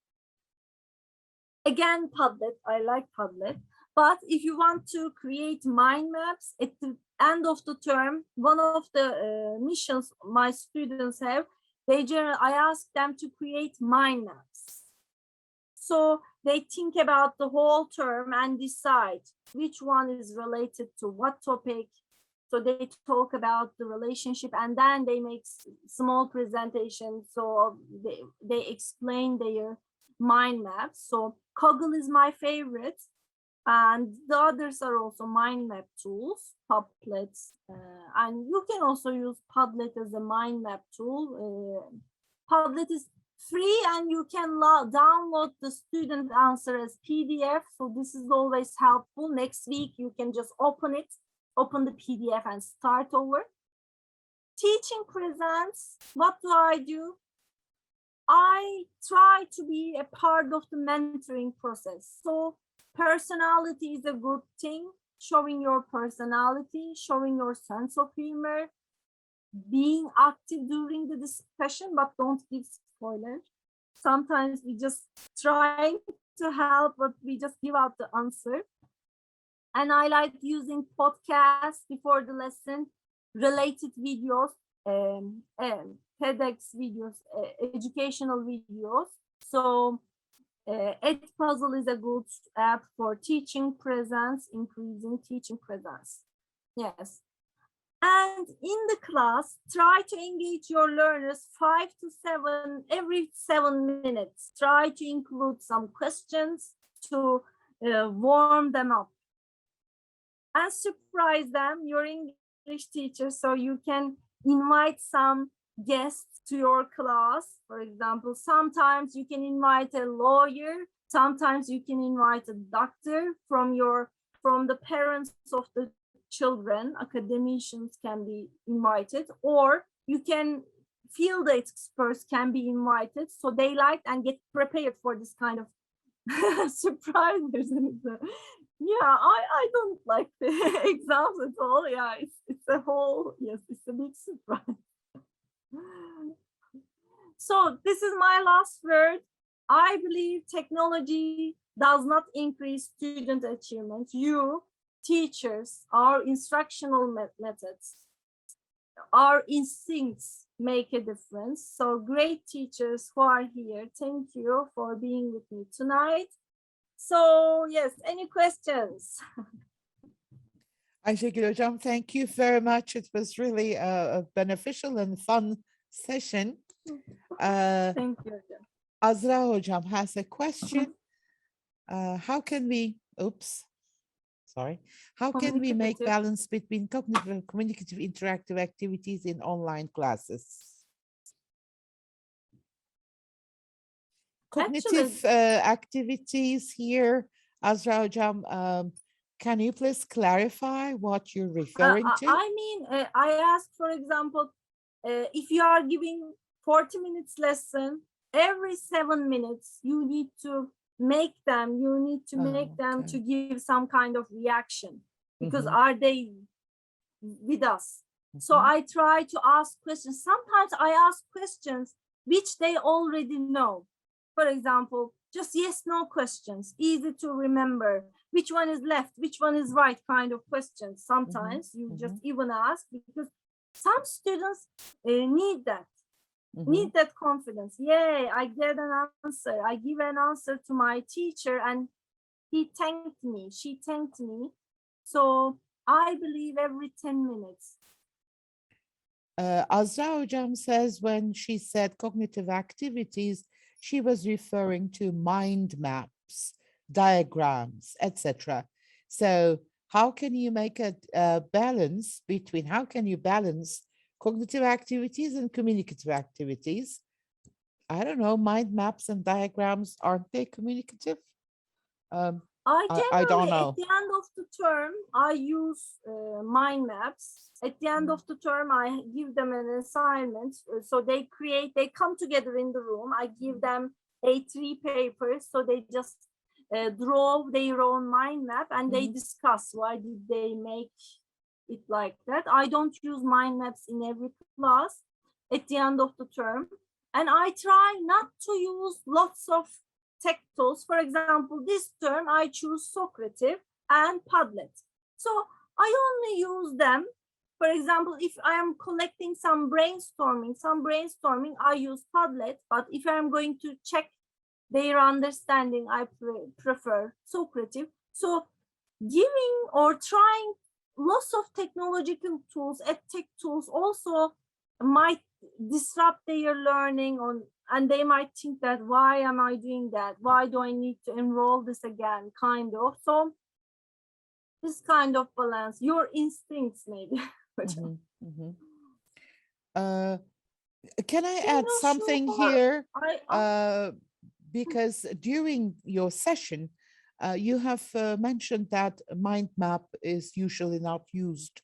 Again, Padlet, I like Padlet. But if you want to create mind maps at the end of the term, one of the missions my students have, I ask them to create mind maps. So they think about the whole term and decide which one is related to what topic. So they talk about the relationship and then they make small presentations. So they explain their mind maps. So Kaggle is my favorite. And the others are also mind map tools, Padlet. And you can also use Padlet as a mind map tool. Padlet is free and you can download the student answer as PDF. So this is always helpful. Next week, you can just open the PDF and start over. Teaching presents, what do? I try to be a part of the mentoring process. So personality is a good thing, showing your personality, showing your sense of humor, being active during the discussion, but don't give spoilers. Sometimes we just trying to help, but we just give out the answer. And I like using podcasts before the lesson, related videos, TEDx videos, educational videos. So Edpuzzle is a good app for teaching presence, increasing teaching presence. Yes. And in the class, try to engage your learners 5 to 7, every 7 minutes. Try to include some questions to warm them up. And surprise them, your English teacher, so you can invite some guests to your class. For example, sometimes you can invite a lawyer, sometimes you can invite a doctor from the parents of the children. Academicians can be invited, or you can field experts can be invited, so they like and get prepared for this kind of surprises. Yeah, I don't like the exams at all. Yeah, it's a whole, yes, it's a big surprise. So this is my last word. I believe technology does not increase student achievement. You, teachers, our instructional methods, our instincts make a difference. So great teachers who are here, thank you for being with me tonight. So yes, any questions? Ayşegül Hocam, thank you very much. It was really a beneficial and fun session. Thank you. Azra Hocam has a question. How can we make balance between cognitive and communicative interactive activities in online classes? Cognitive activities here, Azra Hocam, can you please clarify what you're referring to? I mean, I asked, for example, if you are giving 40 minutes lesson, every 7 minutes, you need to make them, to give some kind of reaction, because are they with us? So I try to ask questions. Sometimes I ask questions which they already know. For example, just yes, no questions, easy to remember. Which one is left, which one is right kind of questions. Sometimes you just even ask, because some students need that. Need that confidence. Yay, I get an answer. I give an answer to my teacher and he thanked me, she thanked me. So I believe every 10 minutes. Azra Hocam says when she said cognitive activities, she was referring to mind maps, diagrams, etc. So how can you make a balance between, how can you balance cognitive activities and communicative activities? I don't know, mind maps and diagrams, aren't they communicative? I don't know. At the end of the term, I use mind maps. At the end of the term, I give them an assignment. So they come together in the room. I give them A3 papers. So they just draw their own mind map and they discuss why did they make it like that. I don't use mind maps in every class at the end of the term. And I try not to use lots of tech tools. For example, this term I choose Socrative and Padlet. So I only use them. For example, if I am collecting some brainstorming, I use Padlet. But if I am going to check their understanding, I prefer Socrative. So giving or trying lots of technological tools, tech tools also might disrupt their learning and they might think that why am I doing that? Why do I need to enroll this again? Kind of. So this kind of balance, your instincts maybe. Can I add something here? Because during your session, you have mentioned that mind map is usually not used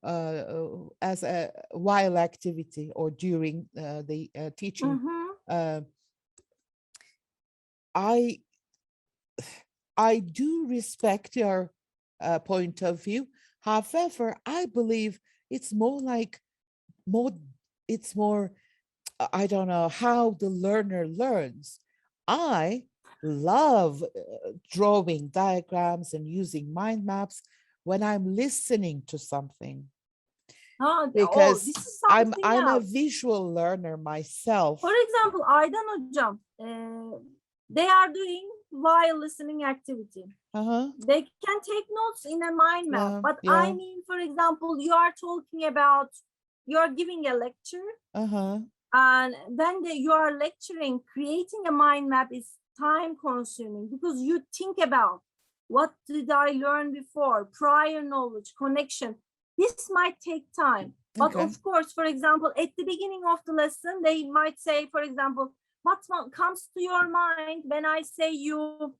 as a while activity or during the teaching. I do respect your point of view. However, I believe it's more like I don't know how the learner learns. I love drawing diagrams and using mind maps when I'm listening to something. Because I'm a visual learner myself. For example, Aydan Hocam, they are doing while listening activity. They can take notes in a mind map. But I mean, for example, you are talking about, you are giving a lecture. And then you are lecturing, creating a mind map is time consuming because you think about what did I learn before, prior knowledge, connection. This might take time. But of course, for example, at the beginning of the lesson, they might say, for example, what comes to your mind when I say you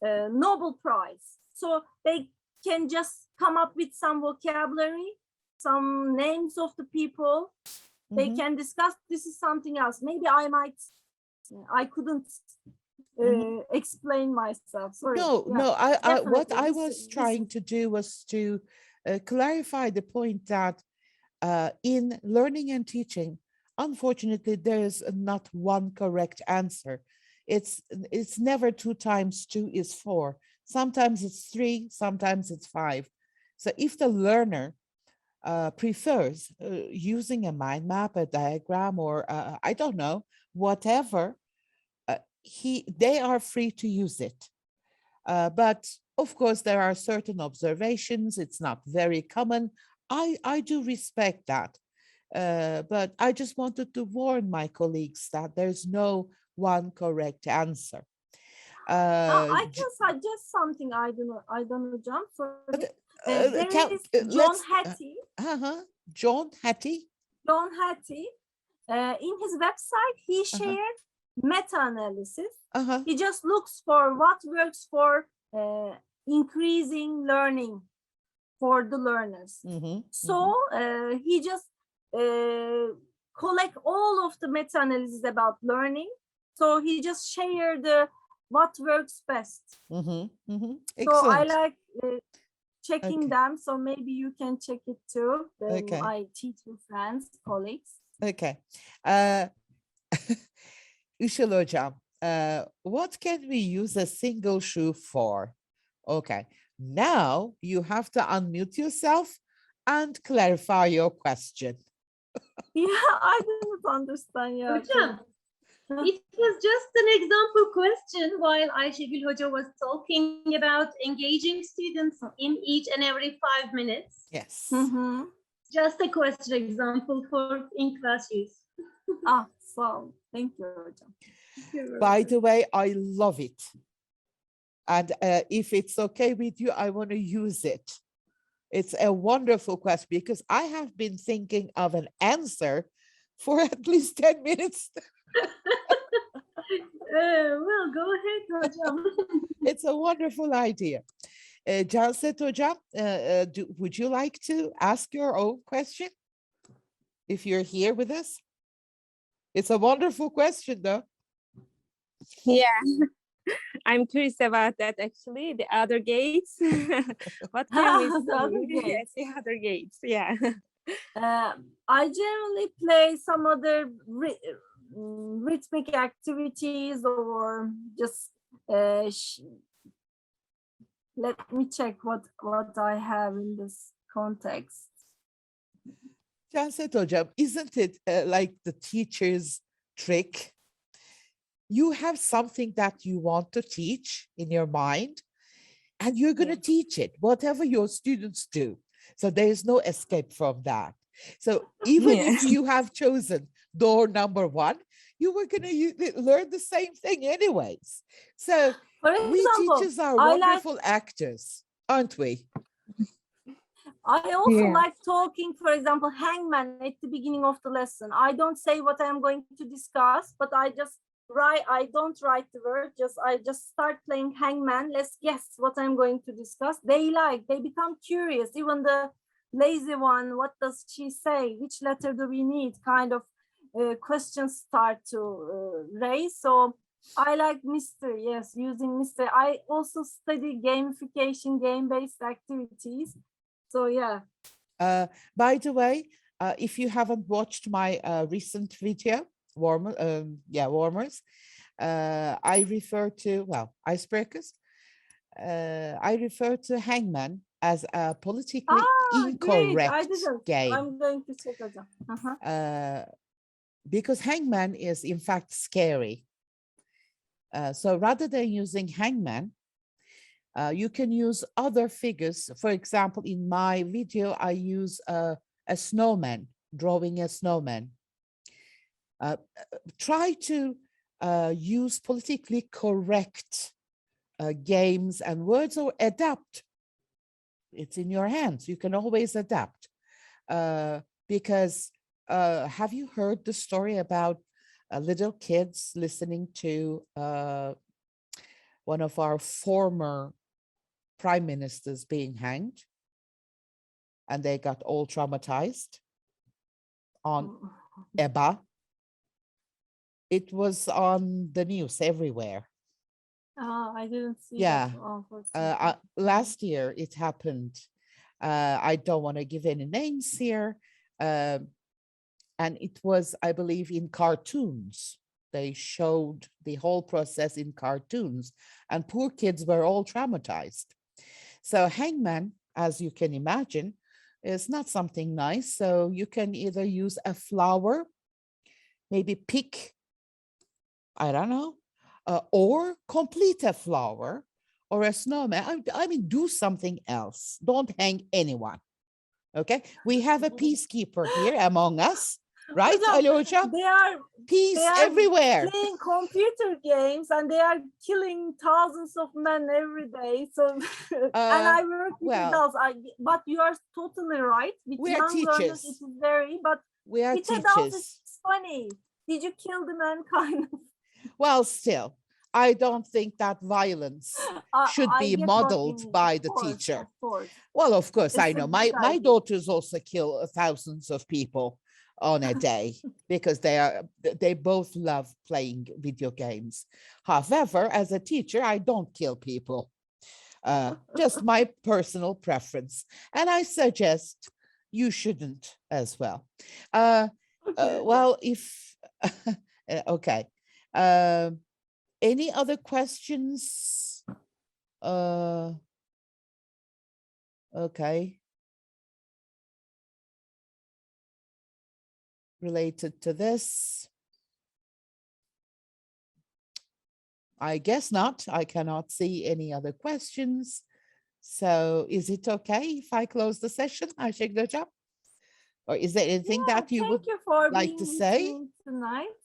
Nobel Prize? So they can just come up with some vocabulary, some names of the people. They can discuss. This is something else. Maybe I couldn't explain myself. Sorry. No, what I was trying to do was to clarify the point that in learning and teaching, unfortunately, there is not one correct answer. it's never 2 times 2 is 4. Sometimes it's 3, sometimes it's 5. So if the learner prefers using a mind map, a diagram, or I don't know, whatever, they are free to use it. But of course, there are certain observations. It's not very common. I do respect that. But I just wanted to warn my colleagues that there's no one correct answer. I can suggest something. I don't know, John. Sorry. There is John Hattie. John Hattie. John Hattie. In his website, he shared meta-analysis. He just looks for what works for increasing learning for the learners. So he just collect all of the meta-analysis about learning. So he just shared what works best. So I like checking them. So maybe you can check it too. My teacher friends, colleagues. Okay. Işıl Hocam, what can we use a single shoe for? Okay. Now you have to unmute yourself and clarify your question. Yeah, I didn't understand. Yeah. Hocam, it was just an example question while Ayşegül Hoca was talking about engaging students in each and every 5 minutes. Yes. Just a question example for in-class use. So thank you, Hocam. By the way, I love it. And if it's okay with you, I want to use it. It's a wonderful question because I have been thinking of an answer for at least 10 minutes. Well, go ahead, Hocam. It's a wonderful idea. Canset Hocam, would you like to ask your own question if you're here with us? It's a wonderful question, though. Yeah, I'm curious about that actually. The other gates. What can we The other see? Yes, gates. the other gates. Yeah. I generally play some other rhythmic activities or just let me check what I have in this context. Canset Hocam, isn't it like the teacher's trick? You have something that you want to teach in your mind, and you're going to teach it, whatever your students do. So there is no escape from that. So even if you have chosen door number 1, you were going to learn the same thing anyways. So For example, we teachers are wonderful actors, aren't we? I also like talking, for example, hangman at the beginning of the lesson. I don't say what I'm going to discuss, but I don't write the word, I just start playing hangman. Let's guess what I'm going to discuss. They become curious. Even the lazy one, what does she say? Which letter do we need? Kind of questions start to raise. So I like mystery, yes, using mystery. I also study gamification, game-based activities. So yeah. By the way, if you haven't watched my recent video, warmers, I refer to, icebreakers. I refer to hangman as a politically incorrect game. I'm going to check it out. Because hangman is in fact scary. So rather than using hangman, you can use other figures. For example, in my video, I use a snowman, drawing a snowman. Try to use politically correct games and words, or adapt. It's in your hands. You can always adapt. Because have you heard the story about little kids listening to one of our former prime ministers being hanged, and they got all traumatized on EBA? It was on the news everywhere. I didn't see Yeah. that. Last year it happened. I don't want to give any names here. And it was, I believe, in cartoons. They showed the whole process in cartoons, and poor kids were all traumatized. So hangman, as you can imagine, is not something nice. So you can either use a flower, maybe pick, I don't know, or complete a flower or a snowman. I mean, do something else. Don't hang anyone. Okay, we have a peacekeeper here among us, right? Hocam, Ali Hocam? they are Peace they are everywhere. playing computer games and they are killing thousands of men every day. So, and I work with well, adults. But you are totally right. With we are young learners, it teachers. is very. But We are with adults, teachers. it's funny. Did you kill the mankind? Well, still, I don't think that violence should I be get what you modeled mean. by Of the course, teacher. of course. Well, of course, It's I a know good my idea. daughters also kill thousands of people on a day because they both love playing video games. However, as a teacher, I don't kill people. Just my personal preference, and I suggest you shouldn't as well. Okay. Well, if okay. Any other questions? Okay. Related to this? I guess not. I cannot see any other questions. So is it okay if I close the session, Ayşegül Hocam? Or is there anything that you would Thank you for like being to with say? me tonight.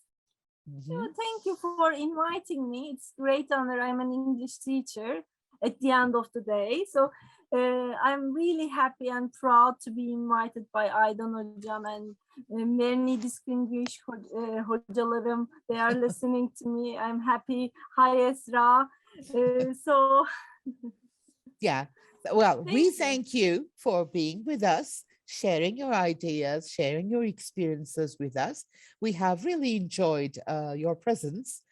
Mhm. Thank you for inviting me. It's great honor. I'm an English teacher at the end of the day. So I'm really happy and proud to be invited by Aydan Hocam and many distinguished hocalarım. They are listening to me. I'm happy. Hi Esra. So Yeah. Well, we you. thank you for being with us, sharing your ideas, sharing your experiences with us. We have really enjoyed your presence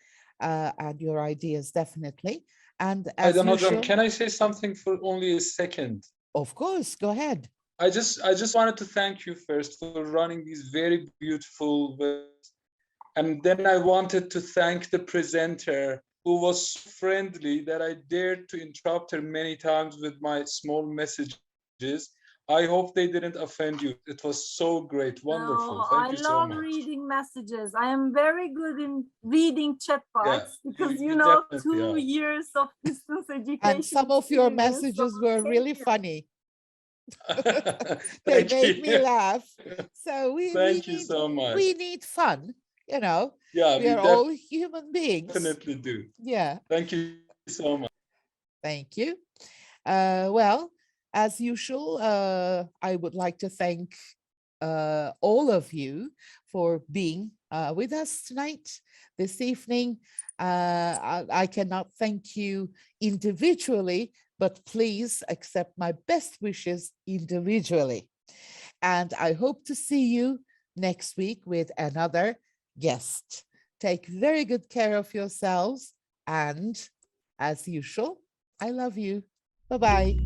and your ideas, definitely. And as Aydan Hocam, usual, can I say something for only a second? of course, go ahead. I just wanted to thank you first for running these very beautiful videos. And then I wanted to thank the presenter who was so friendly that I dared to interrupt her many times with my small messages. I hope they didn't offend you. It was so great. Wonderful. No, Thank I you so love much. reading messages. I am very good in reading chat box because you you know definitely 2 are. years of distance education. And some of your experience, so messages were really thank you. funny. They Thank make me you. laugh. So Thank you so much. we need fun, you know. Yeah, We are all human beings. definitely do. Yeah. Thank you so much. Thank you. Well, as usual, I would like to thank all of you for being with us tonight, this evening. I cannot thank you individually, but please accept my best wishes individually. And I hope to see you next week with another guest. Take very good care of yourselves. And as usual, I love you. Bye-bye.